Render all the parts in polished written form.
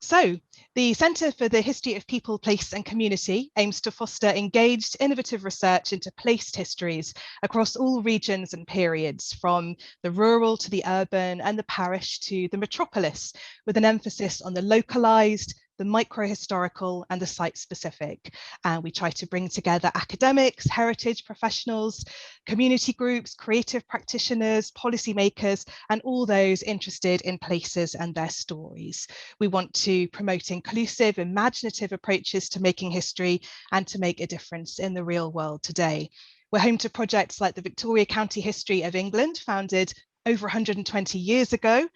So, the Centre for the History of People, Place and Community aims to foster engaged, innovative research into placed histories across all regions and periods, from the rural to the urban and the parish to the metropolis, with an emphasis on the localised, the micro-historical and the site-specific. And we try to bring together academics, heritage professionals, community groups, creative practitioners, policymakers, and all those interested in places and their stories. We want to promote inclusive, imaginative approaches to making history and to make a difference in the real world today. We're home to projects like the Victoria County History of England, founded over 120 years ago,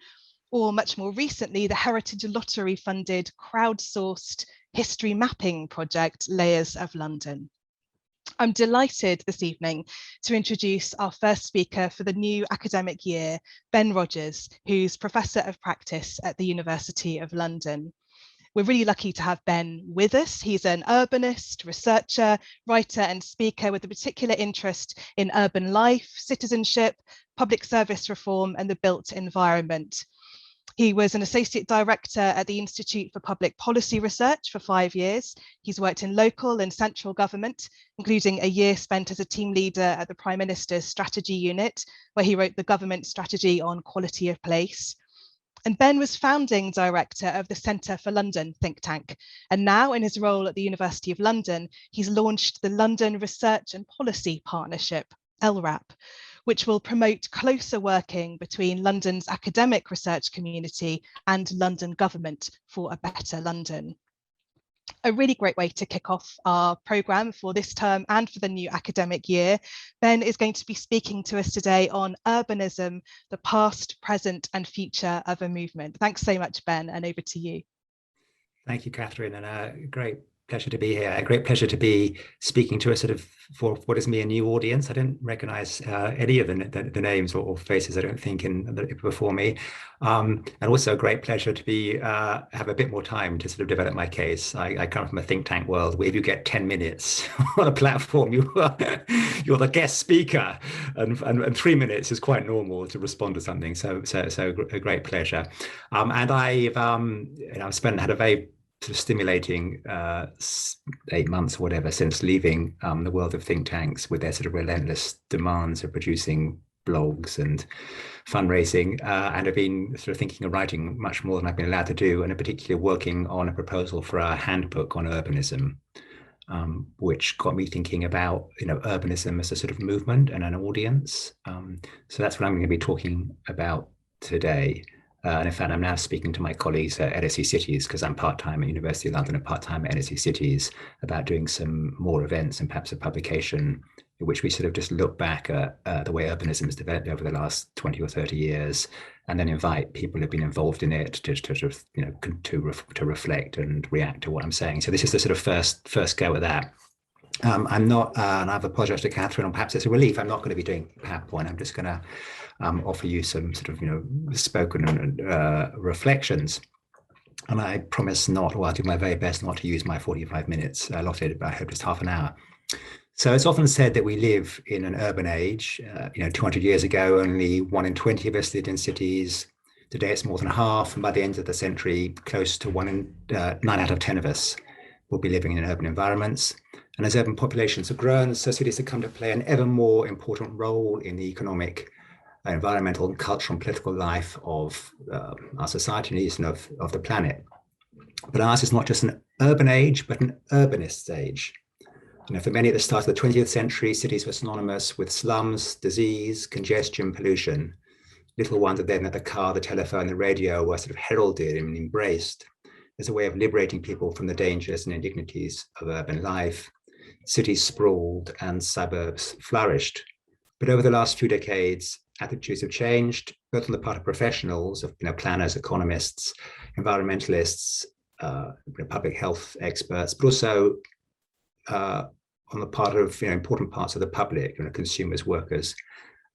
or much more recently, the Heritage Lottery funded crowdsourced history mapping project, Layers of London. I'm delighted this evening to introduce our first speaker for the new academic year, Ben Rogers, who's Professor of Practice at the University of London. We're really lucky to have Ben with us. He's an urbanist, researcher, writer and speaker with a particular interest in urban life, citizenship, public service reform and the built environment. He was an associate director at the Institute for Public Policy Research for 5 years. He's worked in local and central government, including a year spent as a team leader at the Prime Minister's Strategy Unit, where he wrote the government strategy on quality of place. And Ben was founding director of the Centre for London think tank. And now in his role at the University of London, he's launched the London Research and Policy Partnership, LRAP, which will promote closer working between London's academic research community and London government for a better London. A really great way to kick off our programme for this term and for the new academic year. Ben is going to be speaking to us today on urbanism, the past, present and future of a movement. Thanks so much, Ben, and over to you. Thank you, Catherine, and a great pleasure to be here. A great pleasure to be speaking to a sort of, for what is me, a new audience. I didn't recognize any of the names or faces, I don't think, before me. And also a great pleasure to be have a bit more time to sort of develop my case. I come from a think tank world where if you get 10 minutes on a platform, you're the guest speaker, and 3 minutes is quite normal to respond to something. So a great pleasure. And I've had a very sort of stimulating 8 months or whatever since leaving the world of think tanks with their sort of relentless demands of producing blogs and fundraising, and have been sort of thinking of writing much more than I've been allowed to do, and in particular working on a proposal for a handbook on urbanism, which got me thinking about urbanism as a sort of movement and an audience. So that's what I'm going to be talking about today. And in fact, I'm now speaking to my colleagues at LSE Cities, because I'm part-time at University of London and part-time at LSE Cities, about doing some more events and perhaps a publication in which we sort of just look back at the way urbanism has developed over the last 20 or 30 years, and then invite people who've been involved in it to reflect and react to what I'm saying. So this is the sort of first go at that. I'm not, and I've apologized to Catherine, or perhaps it's a relief, I'm not going to be doing PowerPoint. I'm just going to offer you some sort of, spoken reflections. And I promise not, or I'll do my very best not to use my 45 minutes allotted, but I hope just half an hour. So it's often said that we live in an urban age. 200 years ago, only 1 in 20 of us lived in cities. Today it's more than half, and by the end of the century, close to 9 out of 10 of us will be living in urban environments. And as urban populations have grown, so cities have come to play an ever more important role in the economic, environmental, and cultural and political life of our society and of the planet. But ours is not just an urban age, but an urbanist age. For many at the start of the 20th century, cities were synonymous with slums, disease, congestion, pollution. Little wonder then that the car, the telephone, the radio were sort of heralded and embraced as a way of liberating people from the dangers and indignities of urban life. Cities sprawled and suburbs flourished. But over the last few decades, attitudes have changed, both on the part of professionals, of planners, economists, environmentalists, public health experts, but also on the part of important parts of the public, consumers, workers,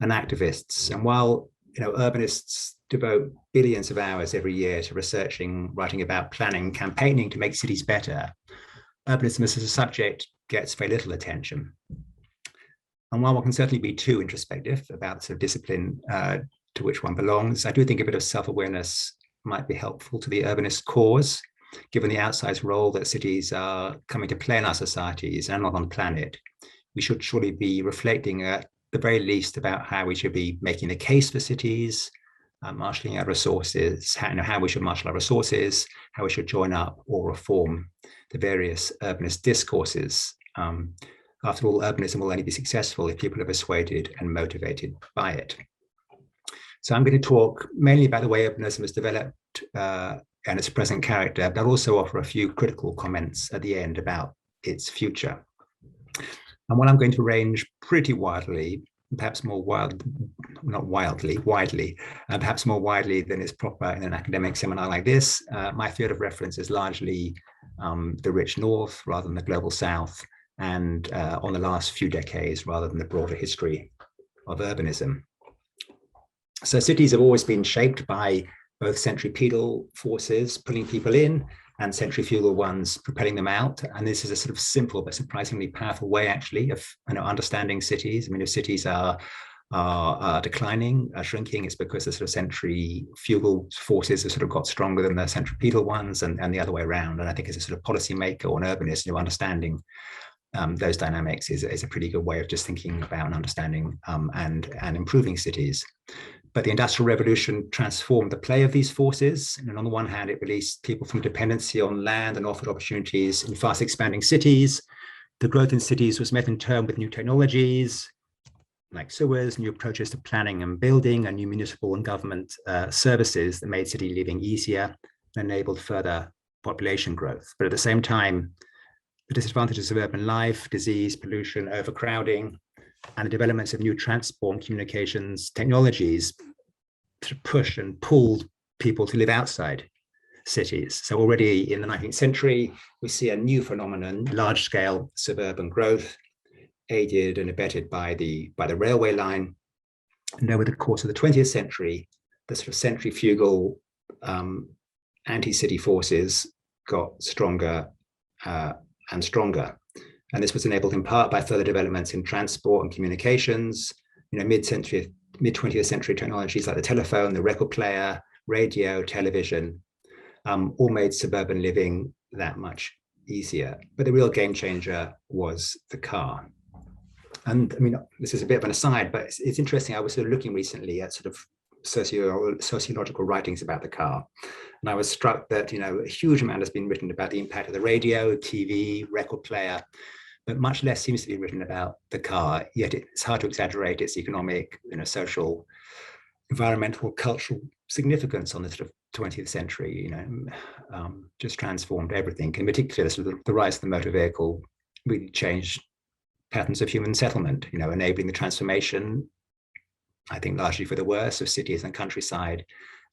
and activists. And while urbanists devote billions of hours every year to researching, writing about, planning, campaigning to make cities better, urbanism as a subject gets very little attention. And while one can certainly be too introspective about sort of discipline to which one belongs, I do think a bit of self-awareness might be helpful to the urbanist cause. given the outsized role that cities are coming to play in our societies and not on the planet, we should surely be reflecting at the very least about how we should be making the case for cities, marshalling our resources, how we should marshal our resources, how we should join up or reform the various urbanist discourses. After all, urbanism will only be successful if people are persuaded and motivated by it. So I'm going to talk mainly about the way urbanism has developed and its present character, but I'll also offer a few critical comments at the end about its future. And while I'm going to range pretty widely, perhaps more widely, perhaps more widely than is proper in an academic seminar like this, my field of reference is largely the rich North rather than the global South, and on the last few decades rather than the broader history of urbanism. So cities have always been shaped by both centripetal forces pulling people in and centrifugal ones propelling them out. And this is a sort of simple but surprisingly powerful way, actually, of understanding cities. I mean, if cities are declining, shrinking, it's because the sort of centrifugal forces have sort of got stronger than the centripetal ones, and the other way around. And I think as a sort of policymaker or an urbanist, understanding those dynamics is a pretty good way of just thinking about and understanding and improving cities. But the Industrial Revolution transformed the play of these forces. And on the one hand, it released people from dependency on land and offered opportunities in fast expanding cities. The growth in cities was met in turn with new technologies like sewers, new approaches to planning and building, and new municipal and government services that made city living easier and enabled further population growth. But at the same time, the disadvantages of urban life, disease, pollution, overcrowding, and the developments of new transport and communications technologies pushed and pulled people to live outside cities. So already in the 19th century, we see a new phenomenon, large-scale suburban growth, aided and abetted by the railway line. And over the course of the 20th century, the sort of centrifugal anti-city forces got stronger and stronger. And this was enabled in part by further developments in transport and communications, mid-20th century technologies like the telephone, the record player, radio, television, all made suburban living that much easier. But the real game changer was the car. And I mean, this is a bit of an aside, but it's interesting. I was sort of looking recently at sort of sociological writings about the car. And I was struck that, a huge amount has been written about the impact of the radio, TV, record player, but much less seems to be written about the car. Yet it's hard to exaggerate its economic, social, environmental, cultural significance on the sort of 20th century, just transformed everything. In particular, sort of the rise of the motor vehicle really changed patterns of human settlement, enabling the transformation, I think largely for the worse, of cities and countryside,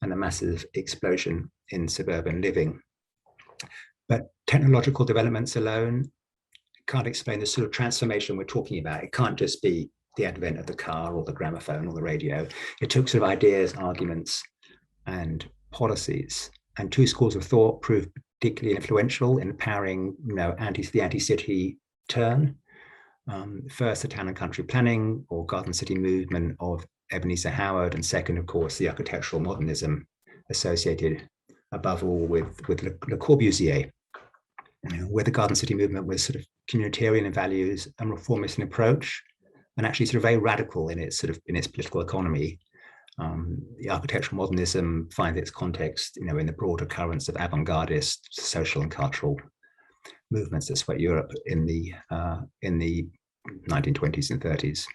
and the massive explosion in suburban living. But technological developments alone can't explain the sort of transformation we're talking about. It can't just be the advent of the car or the gramophone or the radio. It took sort of ideas, arguments, and policies. And two schools of thought proved particularly influential in empowering, the anti-city turn. First, the town and country planning or garden city movement of Ebenezer Howard, and second, of course, the architectural modernism associated above all with Le Corbusier, where the garden city movement was sort of communitarian in values and reformist in approach, and actually sort of very radical in its political economy. The architectural modernism finds its context, in the broader currents of avant-gardist social and cultural movements that swept Europe in the 1920s and 30s.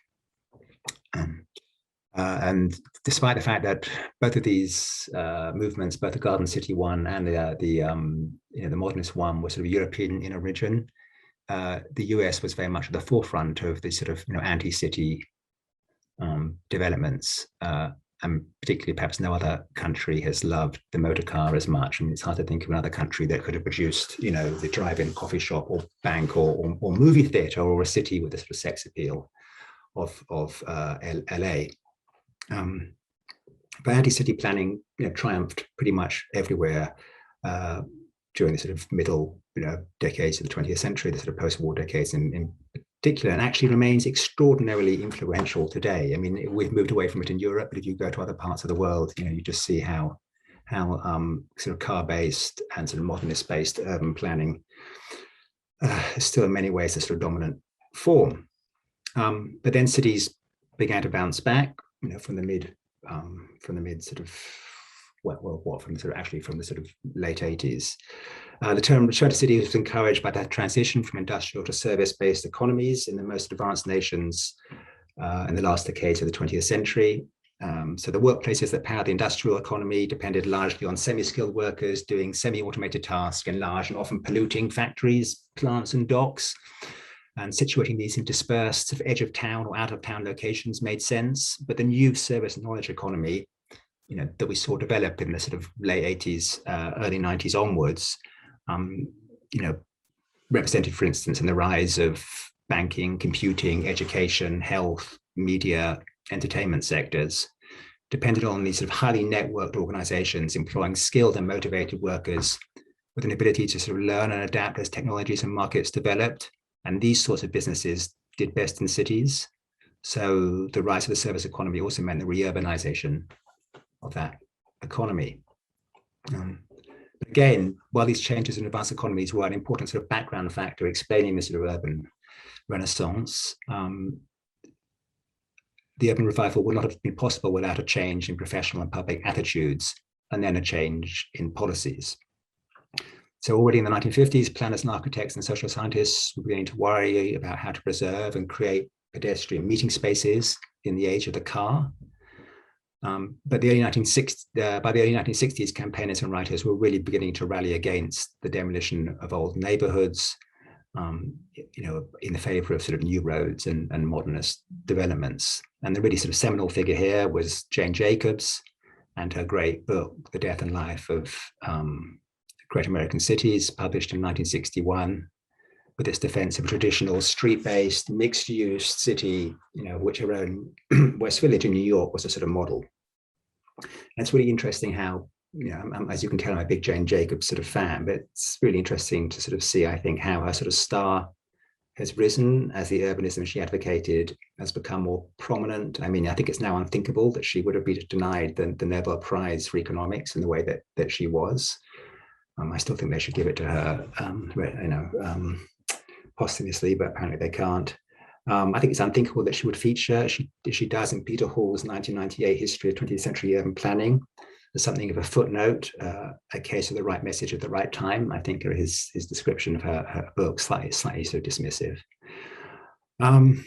And despite the fact that both of these movements, both the Garden City one and the modernist one, were sort of European in origin, the US was very much at the forefront of the sort of anti-city developments, and particularly perhaps no other country has loved the motor car as much. I mean, it's hard to think of another country that could have produced, the drive-in coffee shop or bank or movie theater, or a city with the sort of sex appeal of LA. But anti-city planning, triumphed pretty much everywhere during the sort of middle, decades of the 20th century, the sort of post-war decades in particular, and actually remains extraordinarily influential today. I mean, we've moved away from it in Europe, but if you go to other parts of the world, you just see how how sort of car-based and sort of modernist-based urban planning is still in many ways a sort of dominant form. But then cities began to bounce back, from the mid sort of, from the sort of late 80s. The term return to city was encouraged by that transition from industrial to service-based economies in the most advanced nations in the last decades of the 20th century. So the workplaces that powered the industrial economy depended largely on semi-skilled workers doing semi-automated tasks in large and often polluting factories, plants, and docks. And situating these in dispersed edge of town or out of town locations made sense. But the new service and knowledge economy, that we saw develop in the sort of late 80s, early 90s onwards, represented, for instance, in the rise of banking, computing, education, health, media, entertainment sectors, depended on these sort of highly networked organizations employing skilled and motivated workers with an ability to sort of learn and adapt as technologies and markets developed. And these sorts of businesses did best in cities. So the rise of the service economy also meant the re-urbanization of that economy. Again, while these changes in advanced economies were an important sort of background factor explaining the sort of urban renaissance, the urban revival would not have been possible without a change in professional and public attitudes and then a change in policies. So already in the 1950s, planners and architects and social scientists were beginning to worry about how to preserve and create pedestrian meeting spaces in the age of the car. But by the early 1960s, campaigners and writers were really beginning to rally against the demolition of old neighborhoods, in the favor of sort of new roads and modernist developments. And the really sort of seminal figure here was Jane Jacobs and her great book, The Death and Life of Great American Cities, published in 1961, with its defense of a traditional street-based, mixed-use city, which her own West Village in New York was a sort of model. And it's really interesting how, as you can tell, I'm a big Jane Jacobs sort of fan, but it's really interesting to sort of see, I think, how her sort of star has risen as the urbanism she advocated has become more prominent. I mean, I think it's now unthinkable that she would have been denied the Nobel Prize for economics in the way that she was. I still think they should give it to her, posthumously, but apparently they can't. I think it's unthinkable that she would feature, she does in Peter Hall's 1998 History of 20th Century Urban Planning, as something of a footnote, a case of the right message at the right time. I think his description of her book slightly sort of dismissive. And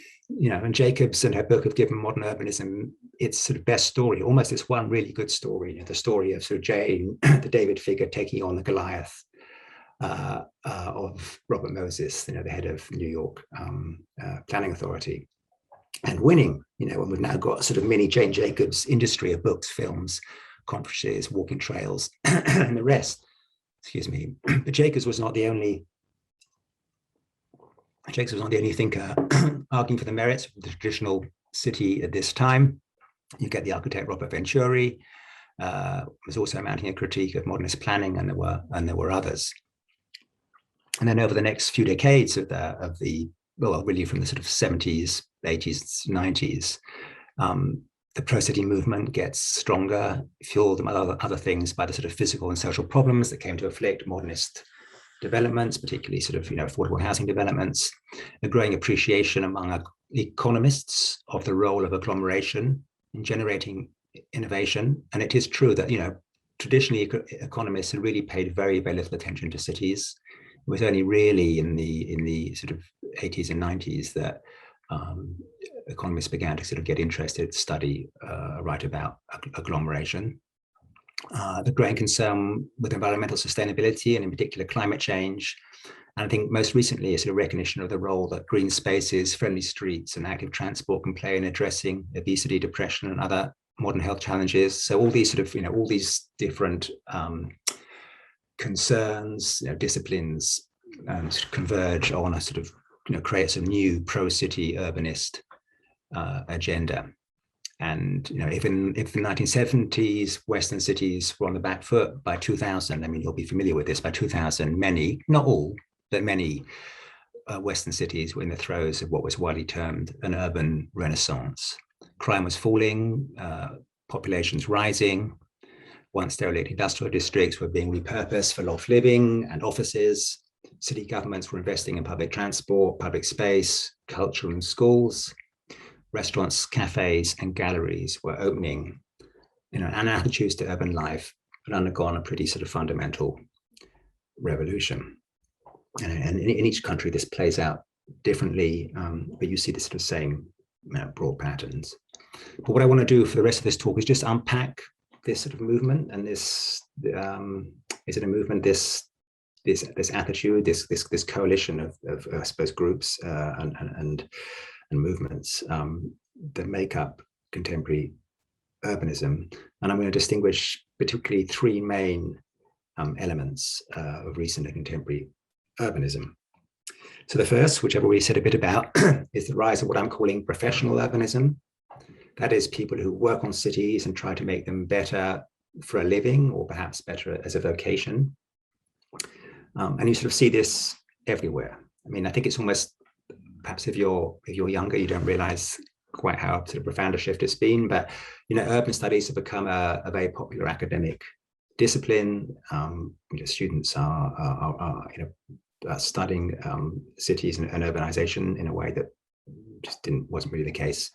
Jacobs and her book have given modern urbanism its sort of best story, almost this one really good story, the story of sort of Jane, the David figure, taking on the Goliath of Robert Moses, the head of New York Planning Authority, and winning, and we've now got sort of mini Jane Jacobs industry of books, films, conferences, walking trails, and the rest, But Jacobs was not the only thinker arguing for the merits of the traditional city at this time. You get the architect Robert Venturi, was also mounting a critique of modernist planning, and there were others. And then over the next few decades really from the sort of 70s, 80s, 90s, the pro-city movement gets stronger, fueled among other things by the sort of physical and social problems that came to afflict modernist developments, particularly sort of affordable housing developments, a growing appreciation among economists of the role of agglomeration in generating innovation. And it is true that traditionally economists had really paid very, very little attention to cities. It was only really in the sort of 80s and 90s that economists began to sort of get interested, study, write about agglomeration. The growing concern with environmental sustainability and in particular climate change. And I think most recently a sort of recognition of the role that green spaces, friendly streets and active transport can play in addressing obesity, depression and other modern health challenges. So all these sort of, all these different concerns, disciplines converge on a sort of, create some new pro-city urbanist agenda. And if in the 1970s, Western cities were on the back foot, by 2000, I mean, you'll be familiar with this, by 2000, many, not all, but many Western cities were in the throes of what was widely termed an urban renaissance. Crime was falling, populations rising, once derelict industrial districts were being repurposed for loft living and offices. City governments were investing in public transport, public space, culture and schools. Restaurants, cafes, and galleries were opening. And attitudes to urban life had undergone a pretty sort of fundamental revolution. And in each country, this plays out differently, but you see the sort of same broad patterns. But what I want to do for the rest of this talk is just unpack this sort of movement, and this is it a movement? This attitude, this coalition of I suppose groups and movements that make up contemporary urbanism. And I'm going to distinguish particularly three main elements of recent and contemporary urbanism. So the first, which I've already said a bit about, is the rise of what I'm calling professional urbanism. That is, people who work on cities and try to make them better for a living, or perhaps better as a vocation. And you sort of see this everywhere. I mean, I think it's almost, perhaps if you're younger, you don't realize quite how sort of profound a shift it's been, but urban studies have become a very popular academic discipline. Students are studying cities and urbanization in a way that just wasn't really the case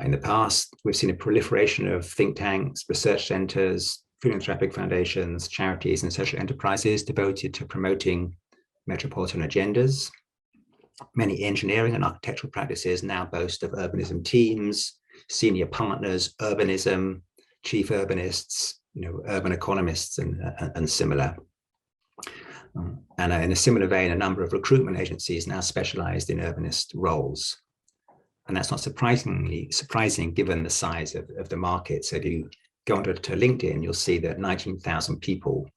in the past. We've seen a proliferation of think tanks, research centers, philanthropic foundations, charities, and social enterprises devoted to promoting metropolitan agendas. Many engineering and architectural practices now boast of urbanism teams, senior partners, urbanism, chief urbanists, urban economists, and similar. And in a similar vein, a number of recruitment agencies now specialized in urbanist roles. And that's not surprising given the size of the market. So if you go onto LinkedIn, you'll see that 19,000 people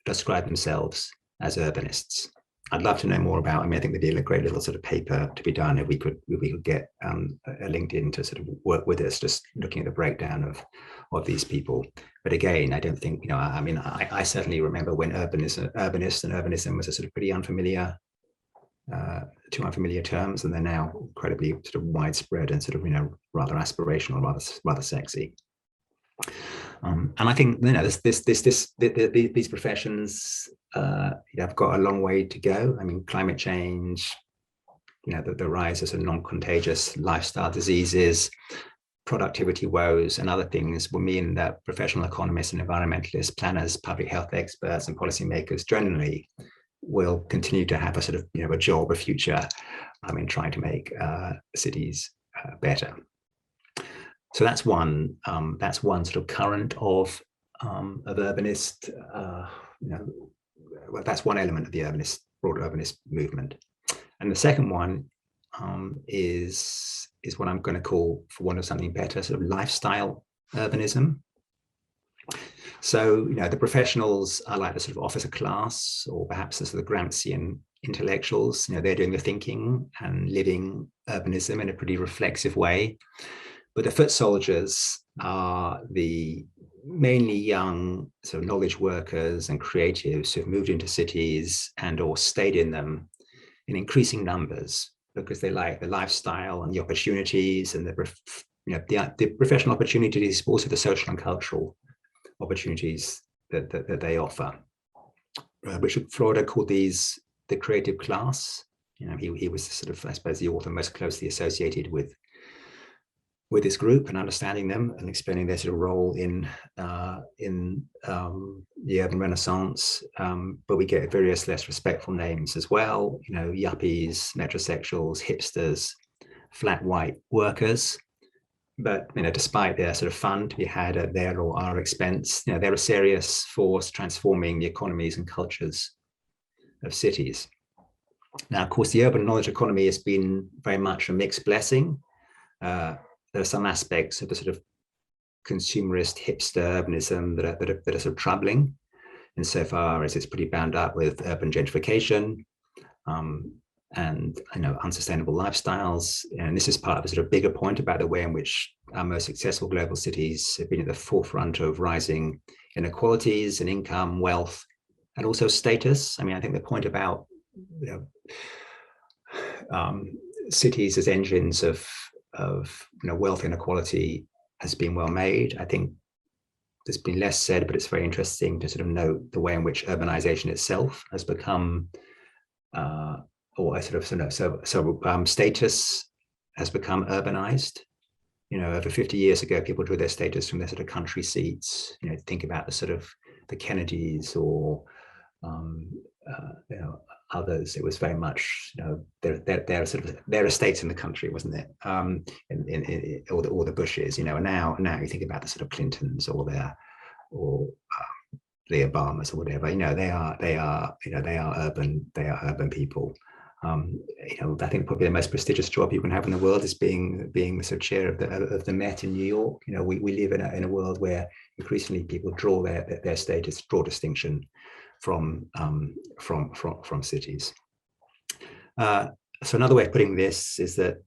describe themselves as urbanists. I'd love to know more about. I think there'd be a great little sort of paper to be done if we could get a LinkedIn to sort of work with us, just looking at the breakdown of these people. But again, I don't think I certainly remember when urbanist and urbanism was a sort of pretty unfamiliar, two unfamiliar terms, and they're now incredibly sort of widespread and sort of rather aspirational, rather sexy. And I think these professions have got a long way to go. I mean, climate change, the rise of non-contagious lifestyle diseases, productivity woes, and other things will mean that professional economists and environmentalists, planners, public health experts, and policymakers generally will continue to have a sort of a job, a future, trying to make cities better. So that's one sort of current of urbanist. That's one element of the broad urbanist movement, and the second one is what I'm going to call, for want of something better, sort of lifestyle urbanism. So the professionals are like the sort of officer class, or perhaps the sort of Gramscian intellectuals. They're doing the thinking and living urbanism in a pretty reflexive way. But the foot soldiers are the mainly young sort of knowledge workers and creatives who've moved into cities and or stayed in them in increasing numbers because they like the lifestyle and the opportunities and the professional opportunities, but also the social and cultural opportunities that they offer. Richard Florida called these the creative class. He was sort of, I suppose, the author most closely associated with this group and understanding them and explaining their sort of role in the urban renaissance. But we get various less respectful names as well, yuppies, metrosexuals, hipsters, flat white workers. But despite their sort of fun to be had at their or our expense, they're a serious force transforming the economies and cultures of cities. Now, of course, the urban knowledge economy has been very much a mixed blessing. There are some aspects of the sort of consumerist hipster urbanism that are sort of troubling, insofar as it's pretty bound up with urban gentrification and unsustainable lifestyles. And this is part of a sort of bigger point about the way in which our most successful global cities have been at the forefront of rising inequalities in income, wealth, and also status. I think the point about cities as engines of wealth inequality has been well made. I think there's been less said, but it's very interesting to sort of note the way in which urbanization itself has become, or status has become urbanized. You know, over 50 years ago, people drew their status from their sort of country seats. You know, think about the sort of the Kennedys or you know, others. It was very much, you know, their sort of their estates in the country, wasn't it? Or the Bushes, you know. And now you think about the sort of Clintons or the Obamas or whatever. You know, they are urban people. You know, I think probably the most prestigious job you can have in the world is being the sort of chair of the Met in New York. You know, we live in a world where increasingly people draw their status, draw distinction from cities. So another way of putting this is that,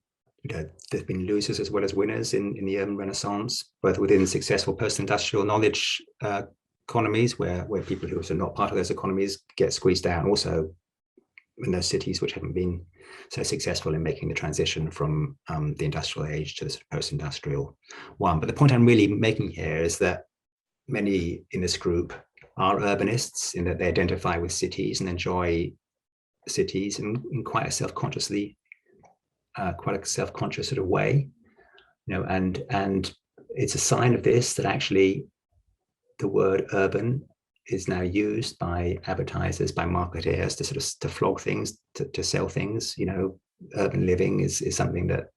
you know, there's been losers as well as winners in the urban renaissance, both within successful post-industrial knowledge economies, where people who are not part of those economies get squeezed out, and also in those cities which haven't been so successful in making the transition from the industrial age to the sort of post-industrial one. But the point I'm really making here is that many in this group are urbanists, in that they identify with cities and enjoy cities in quite a self-conscious sort of way, you know, and it's a sign of this that actually the word urban is now used by advertisers, by marketers to sort of to flog things, to sell things. You know, urban living is something that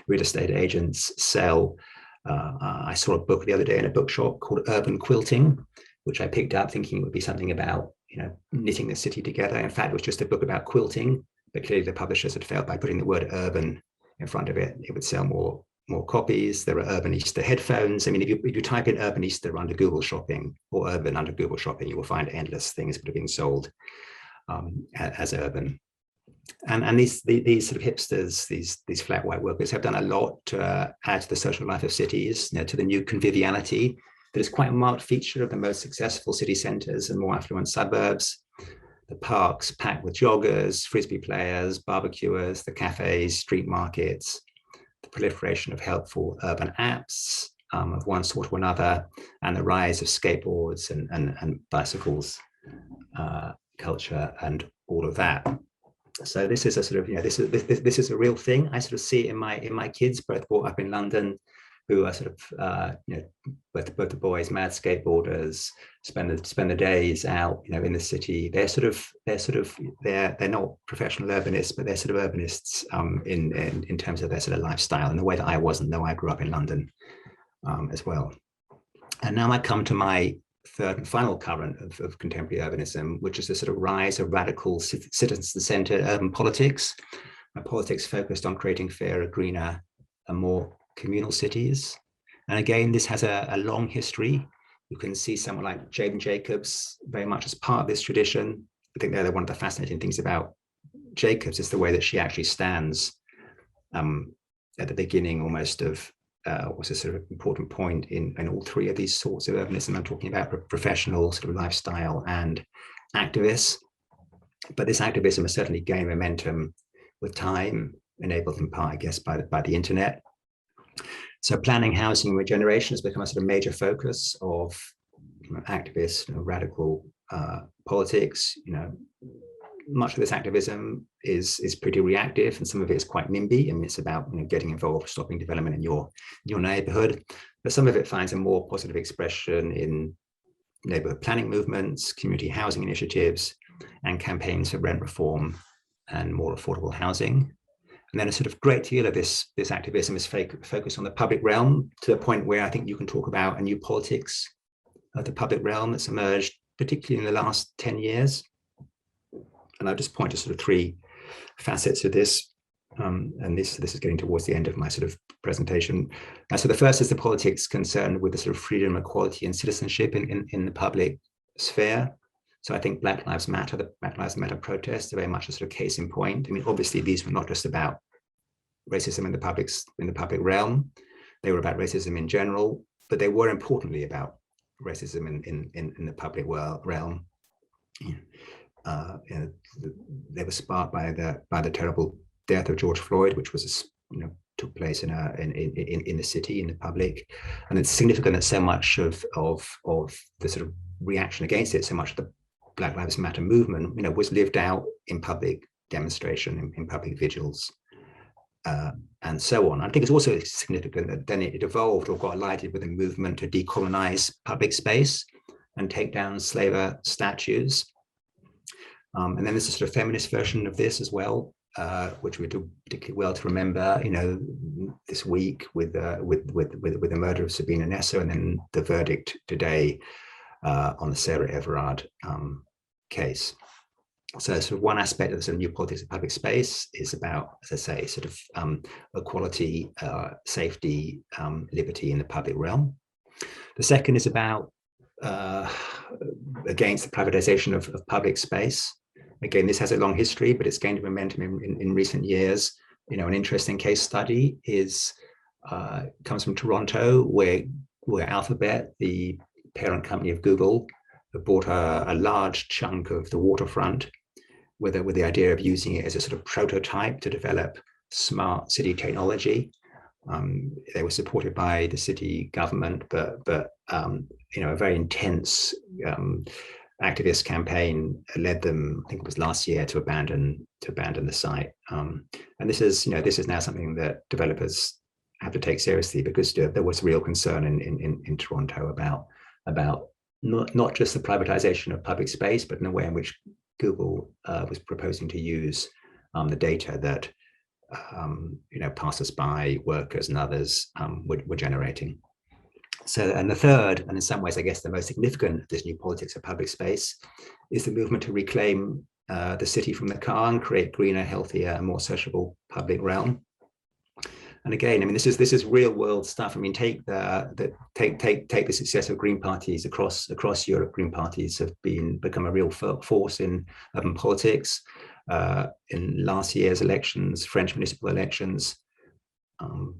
real estate agents sell. I saw a book the other day in a bookshop called Urban Quilting, which I picked up thinking it would be something about, you know, knitting the city together. In fact, it was just a book about quilting, but clearly the publishers had felt by putting the word urban in front of it, it would sell more copies. There are Urbanista headphones. I mean, if you type in Urbanista under Google Shopping or urban under Google Shopping, you will find endless things that are being sold as urban. And these sort of hipsters, these flat white workers, have done a lot to add to the social life of cities, you know, to the new conviviality that is quite a marked feature of the most successful city centres and more affluent suburbs. The parks packed with joggers, frisbee players, barbecuers, the cafes, street markets, the proliferation of helpful urban apps of one sort or another, and the rise of skateboards and bicycles culture and all of that. So this is a sort of, you know, this is a real thing. I sort of see it in my kids, both brought up in London, who are sort of you know, both the boys, mad skateboarders, spend the days out, you know, in the city. They're not professional urbanists, but they're sort of urbanists in terms of their sort of lifestyle, in the way that I wasn't, though I grew up in London as well. And now I come to my third and final current of contemporary urbanism, which is the sort of rise of radical citizen-centered urban politics, a politics focused on creating fairer, greener, and more communal cities. And again, this has a long history. You can see someone like Jane Jacobs very much as part of this tradition. I think they're one of the fascinating things about Jacobs is the way that she actually stands at the beginning almost of was a sort of important point in all three of these sorts of urbanism. I'm talking about professional sort of lifestyle and activists. But this activism has certainly gained momentum with time, enabled in part, I guess, by the internet. So planning, housing, and regeneration has become a sort of major focus of, you know, activists, you know, radical politics. You know, much of this activism is pretty reactive, and some of it is quite NIMBY. I mean, it's about, you know, getting involved, stopping development in your neighborhood. But some of it finds a more positive expression in neighborhood planning movements, community housing initiatives, and campaigns for rent reform and more affordable housing. And then a sort of great deal of this activism is focused on the public realm, to the point where I think you can talk about a new politics of the public realm that's emerged, particularly in the last 10 years. And I'll just point to sort of three facets of this. And this is getting towards the end of my sort of presentation. So the first is the politics concerned with the sort of freedom, equality, and citizenship in the public sphere. So I think Black Lives Matter, the Black Lives Matter protests are very much a sort of case in point. I mean, obviously these were not just about racism in the public realm. They were about racism in general, but they were importantly about racism in the public realm. You know, they were sparked by the terrible death of George Floyd, which was, you know, took place in the city, in the public. And it's significant that so much of the sort of reaction against it, so much of the Black Lives Matter movement, was lived out in public demonstration, in public vigils, and so on. I think it's also significant that then it evolved or got allied with a movement to decolonize public space and take down slaver statues. And then there's a sort of feminist version of this as well, which we do particularly well to remember, this week with the murder of Sabina Nessa, and then the verdict today on the Sarah Everard case. So sort of one aspect of the sort of new politics of public space is about, as I say, sort of equality, safety, liberty in the public realm. The second is about against the privatization of public space. Again, this has a long history, but it's gained momentum in recent years. An interesting case study comes from Toronto, where Alphabet, the parent company of Google, bought a large chunk of the waterfront with the idea of using it as a sort of prototype to develop smart city technology. They were supported by the city government, but a very intense activist campaign led them, I think it was last year, to abandon the site. And this is now something that developers have to take seriously, because there was real concern in Toronto about not just the privatization of public space, but in the way in which Google was proposing to use the data that passers-by, workers, and others were generating. So, and the third, and in some ways, I guess, the most significant of this new politics of public space, is the movement to reclaim the city from the car and create greener, healthier, and more sociable public realm. And again, this is real world stuff. take the success of green parties across Europe. Green parties have become a real force in urban politics. In last year's elections, French municipal elections,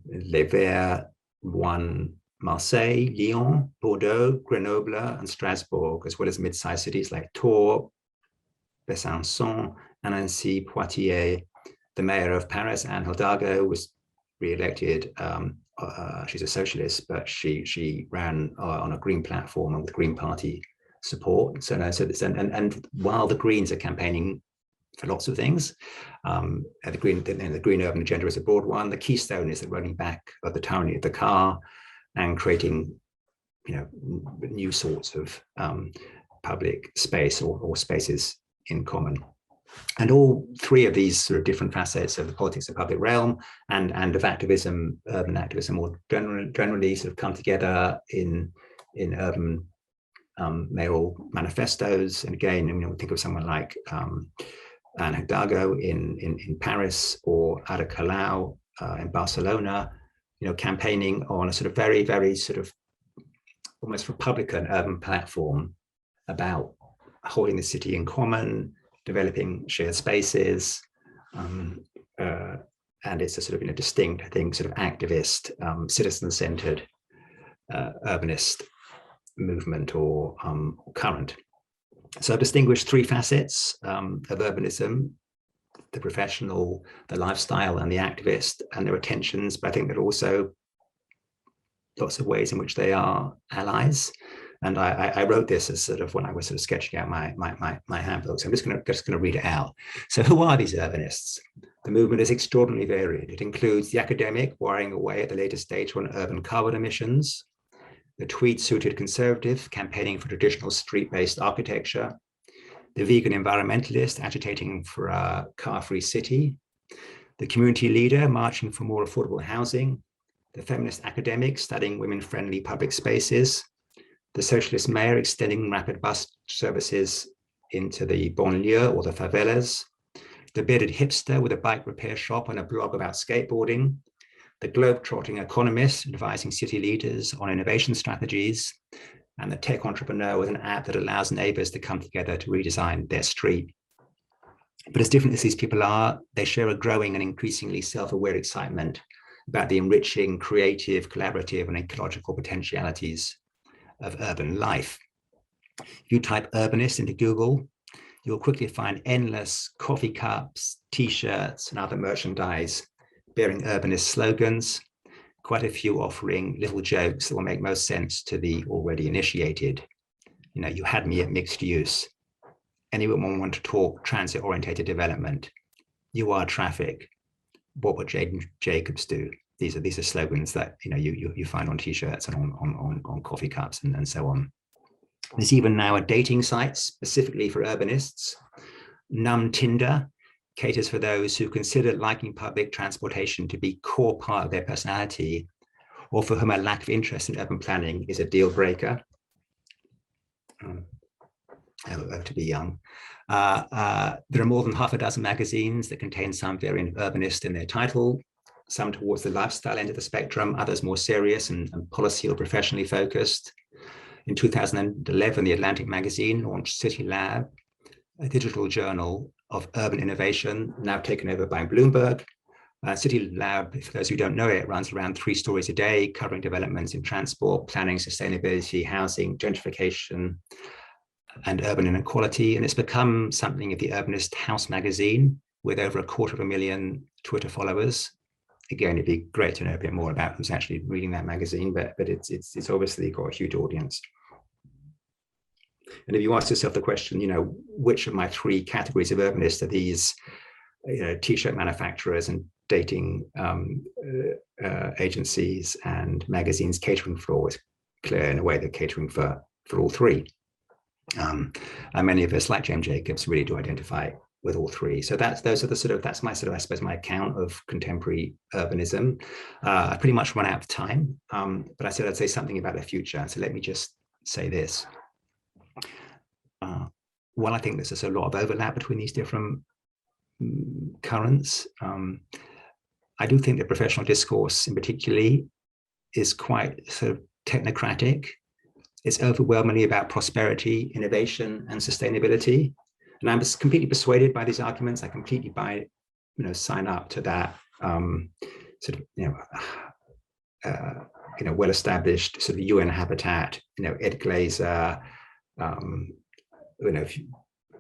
Les Verts won Marseille, Lyon, Bordeaux, Grenoble, and Strasbourg, as well as mid-sized cities like Tours, Besançon, Annecy, Poitiers. The mayor of Paris, Anne Hidalgo, was re-elected. She's a socialist, but she ran on a green platform and with Green Party support. And while the Greens are campaigning for lots of things, the green urban agenda is a broad one. The keystone is the rolling back of the tyranny of the car and creating, new sorts of public space or spaces in common. And all three of these sort of different facets of the politics of public realm and of activism, urban activism more generally, sort of come together in urban mayoral manifestos. And again, we think of someone like Anne Hidalgo in Paris, or Ada Colau in Barcelona, campaigning on a sort of very, very sort of almost Republican urban platform about holding the city in common, developing shared spaces, and it's a sort of distinct, I think, sort of activist, citizen-centered urbanist movement or current. So I've distinguished three facets of urbanism: the professional, the lifestyle, and the activist, and there are tensions, but I think there are also lots of ways in which they are allies. And I wrote this as sort of when I was sort of sketching out my handbook. So I'm just going to read it out. So who are these urbanists? The movement is extraordinarily varied. It includes the academic worrying away at the latest data on urban carbon emissions, the tweed-suited conservative campaigning for traditional street-based architecture, the vegan environmentalist agitating for a car-free city, the community leader marching for more affordable housing, the feminist academic studying women-friendly public spaces, the socialist mayor extending rapid bus services into the banlieue or the favelas, the bearded hipster with a bike repair shop and a blog about skateboarding, the globe-trotting economist advising city leaders on innovation strategies, and the tech entrepreneur with an app that allows neighbors to come together to redesign their street. But as different as these people are, they share a growing and increasingly self-aware excitement about the enriching, creative, collaborative, and ecological potentialities of urban life. If you type urbanist into Google, you'll quickly find endless coffee cups, t-shirts, and other merchandise bearing urbanist slogans, quite a few offering little jokes that will make most sense to the already initiated. You know, you had me at mixed use. Anyone want to talk transit-orientated development? You are traffic. What would Jacobs do? These are slogans that you find on t-shirts and on coffee cups and so on. There's even now a dating site specifically for urbanists. Num Tinder caters for those who consider liking public transportation to be core part of their personality, or for whom a lack of interest in urban planning is a deal breaker. I love to be young. There are more than half a dozen magazines that contain some variant of urbanist in their title, some towards the lifestyle end of the spectrum, others more serious and policy or professionally focused. In 2011, the Atlantic magazine launched City Lab, a digital journal of urban innovation, now taken over by Bloomberg. City Lab, for those who don't know it, runs around 3 stories a day, covering developments in transport, planning, sustainability, housing, gentrification, and urban inequality. And it's become something of the urbanist house magazine with over 250,000 Twitter followers. Again, it'd be great to know a bit more about who's actually reading that magazine, but it's obviously got a huge audience. And if you ask yourself the question, which of my 3 categories of urbanists are these, t-shirt manufacturers and dating agencies and magazines catering for, it's clear in a way they're catering for all 3. And many of us, like James Jacobs, really do identify with all 3. So that's my I suppose my account of contemporary urbanism. I pretty much run out of time, but I said I'd say something about the future. So let me just say this. Well, I think there's just a lot of overlap between these different currents. I do think the professional discourse in particularly is quite sort of technocratic. It's overwhelmingly about prosperity, innovation, and sustainability. And I'm completely persuaded by these arguments. I completely sign up to that well-established sort of UN habitat, Ed Glaser,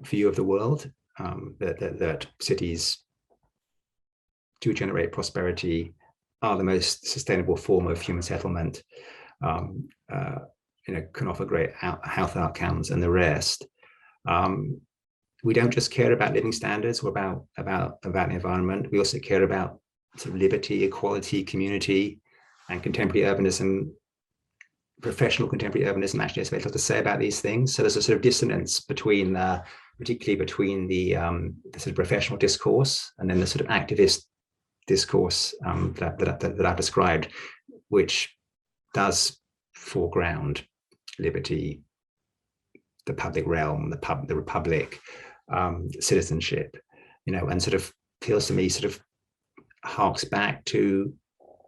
view of the world, that cities do generate prosperity, are the most sustainable form of human settlement, can offer great health outcomes and the rest. We don't just care about living standards or about the environment. We also care about sort of liberty, equality, community, and contemporary urbanism. Professional contemporary urbanism actually has very little to say about these things. So there's a sort of dissonance between, particularly between the sort of professional discourse and then the sort of activist discourse that I've described, which does foreground liberty, the public realm, the republic, citizenship, and sort of feels to me sort of harks back to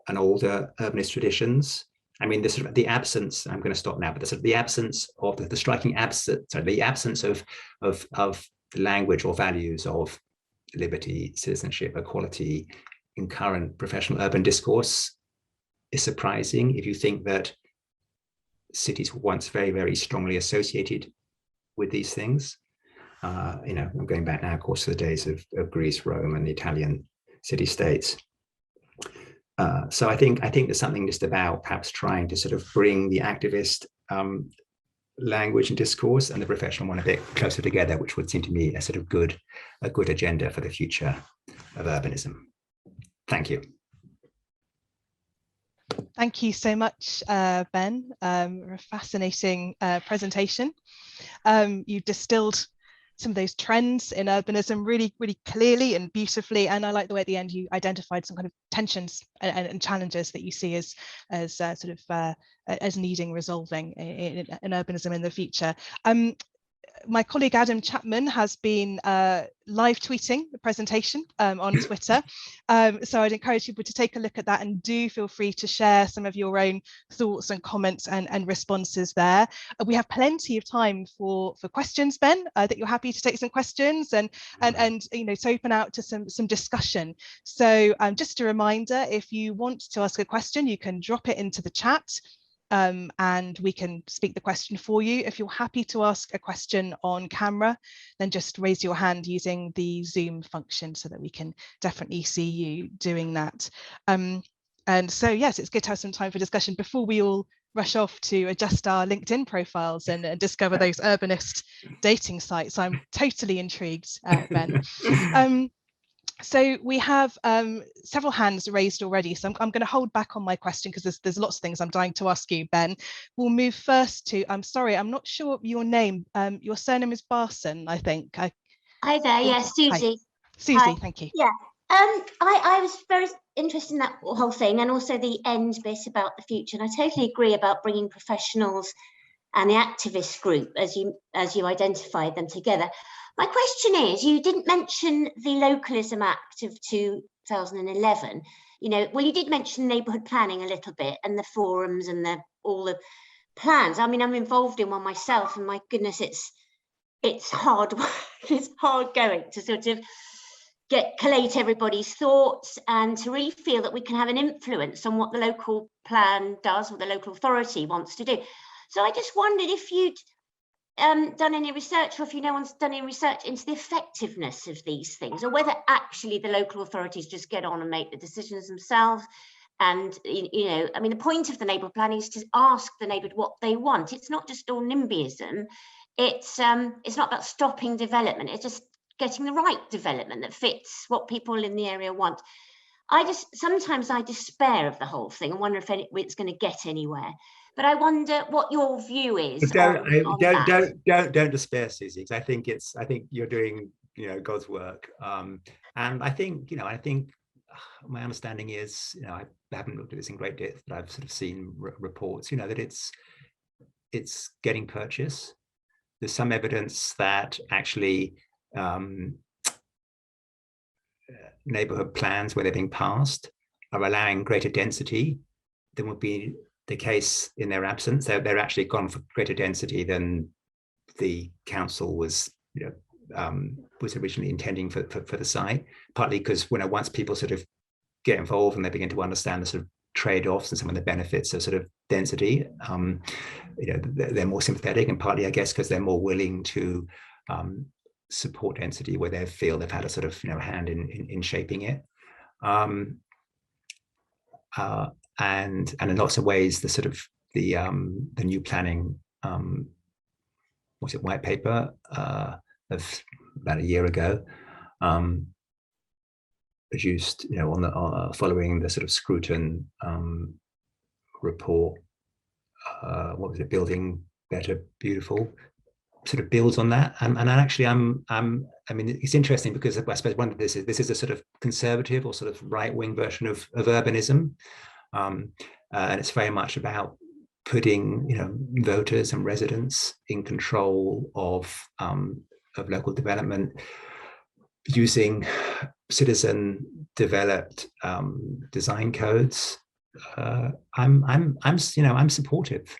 an older urbanist traditions. I mean, the absence, I'm going to stop now, but the absence of the striking absence, the absence of language or values of liberty, citizenship, equality in current professional urban discourse is surprising if you think that cities were once very, very strongly associated with these things. I'm going back now, of course, to the days of Greece, Rome, and the Italian city-states. So I think there's something just about perhaps trying to sort of bring the activist language and discourse and the professional one a bit closer together, which would seem to me a good agenda for the future of urbanism. Thank you. Thank you so much, Ben, for a fascinating presentation. You distilled some of those trends in urbanism really, really clearly and beautifully. And I like the way at the end you identified some kind of tensions and challenges that you see as needing resolving in urbanism in the future. My colleague Adam Chapman has been live tweeting the presentation on Twitter. So I'd encourage people to take a look at that, and do feel free to share some of your own thoughts and comments and responses there. We have plenty of time for questions, Ben, that you're happy to take some questions and to open out to some discussion. So just a reminder, if you want to ask a question, you can drop it into the chat. and we can speak the question for you. If you're happy to ask a question on camera, then just raise your hand using the Zoom function so that we can definitely see you doing that. And so, yes, it's good to have some time for discussion before we all rush off to adjust our LinkedIn profiles and discover those urbanist dating sites. I'm totally intrigued, Ben. So we have several hands raised already, so I'm going to hold back on my question because there's lots of things I'm dying to ask you, Ben. We'll move first to, I'm sorry, I'm not sure your name. Your surname is Barson, I think. Hi there, yes, Susie. Hi. Susie, hi. Thank you. Yeah, I was very interested in that whole thing, and also the end bit about the future, and I totally agree about bringing professionals and the activist group as you identified them together. My question is, you didn't mention the Localism Act of 2011. Well, you did mention neighbourhood planning a little bit, and the forums and all the plans. I mean, I'm involved in one myself, and my goodness, it's hard work. It's hard going to sort of collate everybody's thoughts and to really feel that we can have an influence on what the local plan does, what the local authority wants to do. So I just wondered if you'd done any research, or if no one's done any research into the effectiveness of these things, or whether actually the local authorities just get on and make the decisions themselves. And I mean, the point of the neighbourhood planning is to ask the neighbour what they want. It's not just all NIMBYism. It's not about stopping development. It's just getting the right development that fits what people in the area want. Sometimes I despair of the whole thing and wonder if it's going to get anywhere. But I wonder what your view is. Don't despair, Susie, because I think you're doing God's work. And I think my understanding is, I haven't looked at this in great depth, but I've sort of seen reports, that it's getting purchase. There's some evidence that actually neighborhood plans, where they're being passed, are allowing greater density than would be the case in their absence. They're actually gone for greater density than the council was originally intending for the site, partly because once people sort of get involved and they begin to understand the sort of trade-offs and some of the benefits of sort of density, they're more sympathetic, and partly, I guess, because they're more willing to support density where they feel they've had a sort of hand in shaping it. And in lots of ways, the sort of the new planning white paper of about a year ago, produced following the sort of Scruton report, what was it, Building Better Beautiful, sort of builds on that. And actually I mean, it's interesting because I suppose one of this is a sort of conservative or sort of right-wing version of urbanism. And it's very much about putting voters and residents in control of local development, using citizen developed design codes. I'm supportive.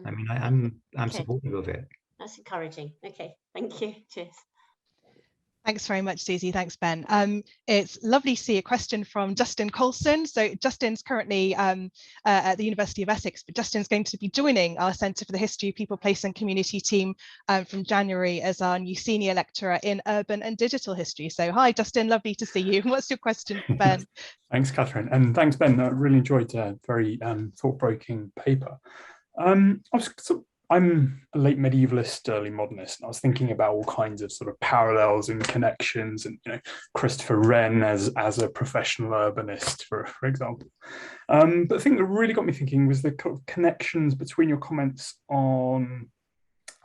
I mean, I'm okay. Supportive of it. That's encouraging. Okay, thank you. Cheers. Thanks very much, Susie. Thanks, Ben. It's lovely to see a question from Justin Colson. So Justin's currently at the University of Essex, but Justin's going to be joining our Centre for the History of People, Place and Community team from January as our new senior lecturer in urban and digital history. So hi, Justin, lovely to see you. What's your question for Ben? Thanks, Catherine. And thanks, Ben. I really enjoyed a very thought-provoking paper. I'm a late medievalist, early modernist, and I was thinking about all kinds of sort of parallels and connections, and Christopher Wren as a professional urbanist, for example. But the thing that really got me thinking was the kind of connections between your comments on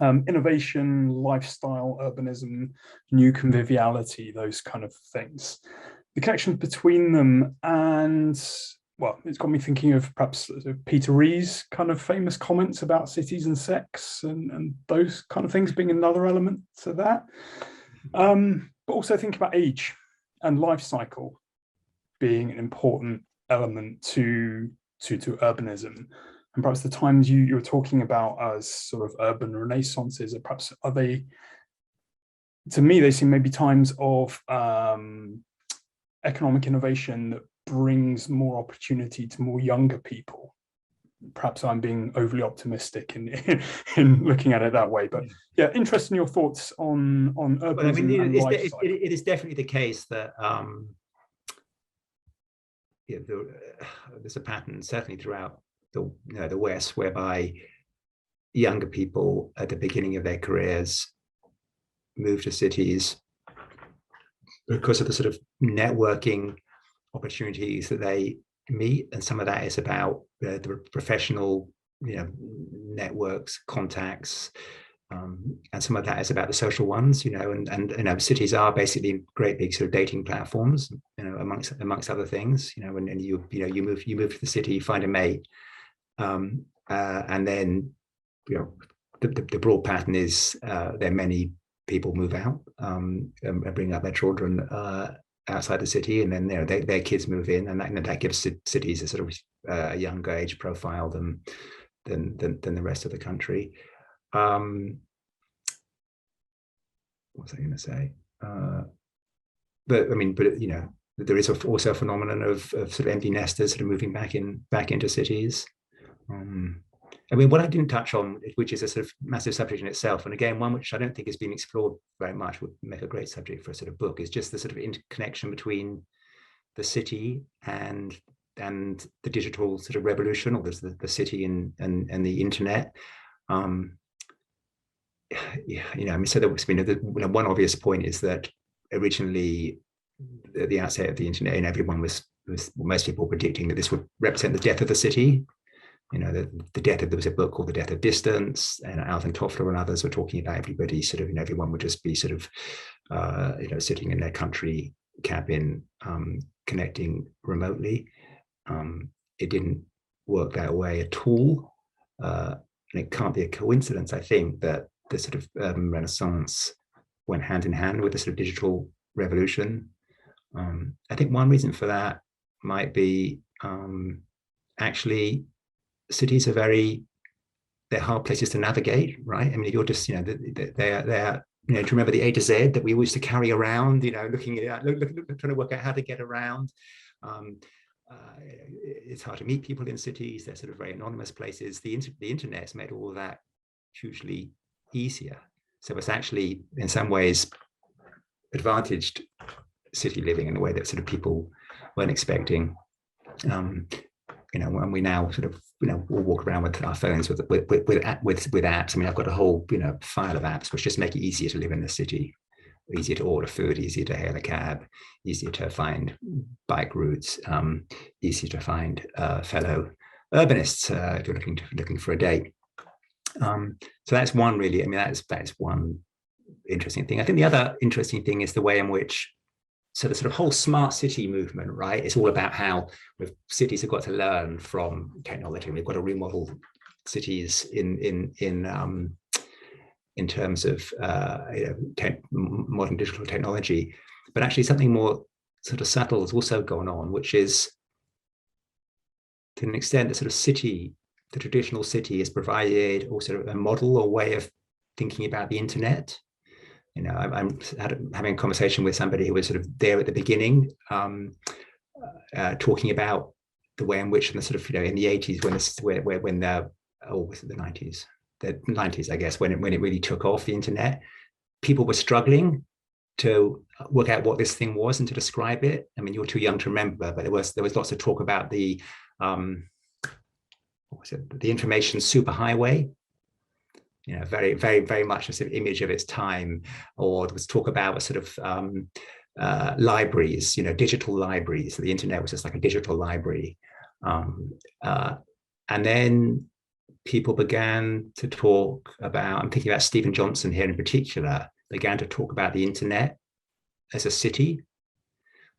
innovation, lifestyle, urbanism, new conviviality, those kind of things. The connections between them, and well, it's got me thinking of perhaps Peter Rees' kind of famous comments about cities and sex and those kind of things being another element to that. But also think about age and life cycle being an important element to urbanism. And perhaps the times you were talking about as sort of urban renaissances, or perhaps are they, to me, they seem maybe times of economic innovation that brings more opportunity to more younger people perhaps I'm being overly optimistic in looking at it that way. But yeah, interested in your thoughts on urbanism. Well, I mean, and life cycle. it is definitely the case that there's a pattern certainly throughout the West, whereby younger people at the beginning of their careers move to cities because of the sort of networking opportunities that they meet, and some of that is about the professional networks, contacts, and some of that is about the social ones, and cities are basically great big sort of dating platforms, amongst other things, and you move to the city, you find a mate, and then the broad pattern is there are many people move out and bring up their children outside the city, and then their kids move in, and that gives cities a sort of a younger age profile than the rest of the country. What was I going to say? But there is also a phenomenon of sort of empty nesters sort of moving back into cities. I mean, what I didn't touch on, which is a sort of massive subject in itself, and again, one which I don't think has been explored very much, would make a great subject for a sort of book, is just the sort of interconnection between the city and the digital sort of revolution, or the city and the internet. I mean, so there was, one obvious point is that originally, at the outset of the internet, and everyone was most people predicting that this would represent the death of the city. The death of, there was a book called The Death of Distance, and Alvin Toffler and others were talking about everybody sort of, everyone would just be sort of, sitting in their country cabin, connecting remotely. It didn't work that way at all. And it can't be a coincidence, I think, that the sort of urban renaissance went hand in hand with the sort of digital revolution. I think one reason for that might be actually cities they're hard places to navigate, right? I mean, you're just, they're to remember the A to Z that we used to carry around, looking at trying to work out how to get around. It's hard to meet people in cities. They're sort of very anonymous places. The internet's made all of that hugely easier. So it's actually, in some ways, advantaged city living in a way that sort of people weren't expecting. When we now sort of, we'll walk around with our phones with apps. I mean, I've got a whole, file of apps which just make it easier to live in the city, easier to order food, easier to hail a cab, easier to find bike routes, easier to find fellow urbanists if you're looking for a date. So that's one really. I mean, that's one interesting thing. I think the other interesting thing is the way in which, so the sort of whole smart city movement, right? It's all about how cities have got to learn from technology, and we've got to remodel cities in terms of modern digital technology. But actually, something more sort of subtle has also gone on, which is, to an extent, the sort of city, the traditional city, has provided also a model or way of thinking about the internet. I'm having a conversation with somebody who was sort of there at the beginning, talking about the way in which, in the sort of, in the 80s, was it the 90s? The 90s, I guess, when it really took off, the internet, people were struggling to work out what this thing was and to describe it. I mean, you're too young to remember, but there was lots of talk about the information superhighway. Very, very, very much a sort of image of its time. Or there was talk about a sort of libraries, digital libraries. So the internet was just like a digital library. And then people began to talk about, I'm thinking about Stephen Johnson here in particular, began to talk about the internet as a city,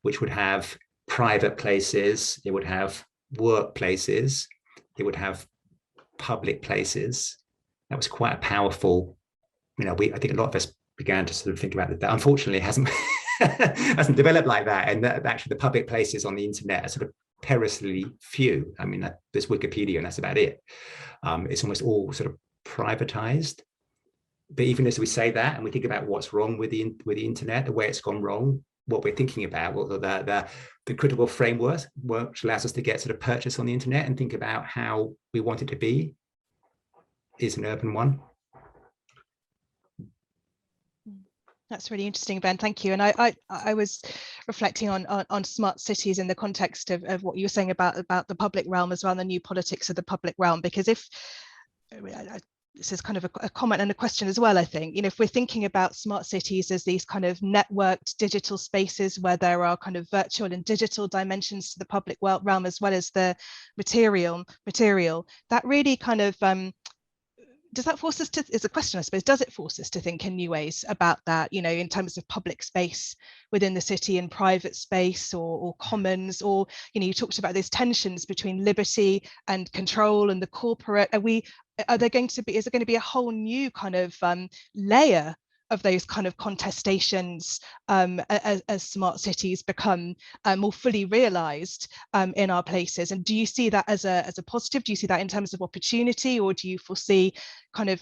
which would have private places, it would have workplaces, it would have public places. That was quite a powerful, I think a lot of us began to sort of think about that. Unfortunately, it hasn't developed like that. And that actually the public places on the internet are sort of perilously few. I mean, there's Wikipedia and that's about it. It's almost all sort of privatized. But even as we say that, and we think about what's wrong with the internet, the way it's gone wrong, what we're thinking about, what the critical framework which allows us to get sort of purchase on the internet and think about how we want it to be, is an urban one. That's really interesting, Ben. Thank you. And I was reflecting on smart cities in the context of what you were saying about the public realm as well, and the new politics of the public realm. Because if this is kind of a comment and a question as well, I think, you know, if we're thinking about smart cities as these kind of networked digital spaces where there are kind of virtual and digital dimensions to the public realm as well as the material, that really kind of does that force us to, is a question I suppose, does it force us to think in new ways about that, you know, in terms of public space within the city and private space or commons, or, you know, you talked about those tensions between liberty and control and the corporate. Is there going to be a whole new kind of layer of those kind of contestations as smart cities become more fully realized in our places? And do you see that as a positive? Do you see that in terms of opportunity, or do you foresee kind of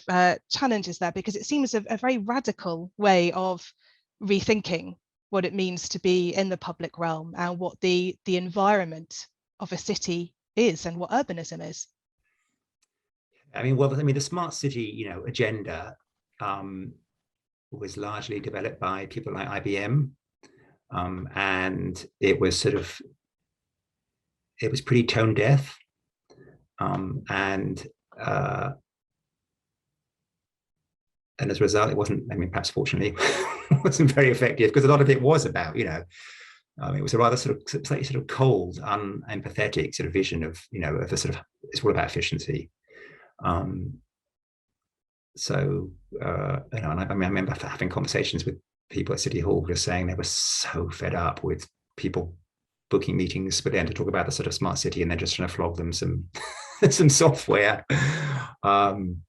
challenges there? Because it seems a very radical way of rethinking what it means to be in the public realm and what the environment of a city is and what urbanism is. I mean, well, I mean, the smart city, you know, agenda was largely developed by people like IBM, and it was pretty tone deaf, and as a result, it wasn't, I mean, perhaps fortunately, wasn't very effective, because a lot of it was about, you know, it was a rather slightly sort of cold, unempathetic sort of vision of, you know, of a sort of, it's all about efficiency. So, you know, and I remember having conversations with people at City Hall just saying they were so fed up with people booking meetings but then to talk about the sort of smart city and then just trying to flog them some software. You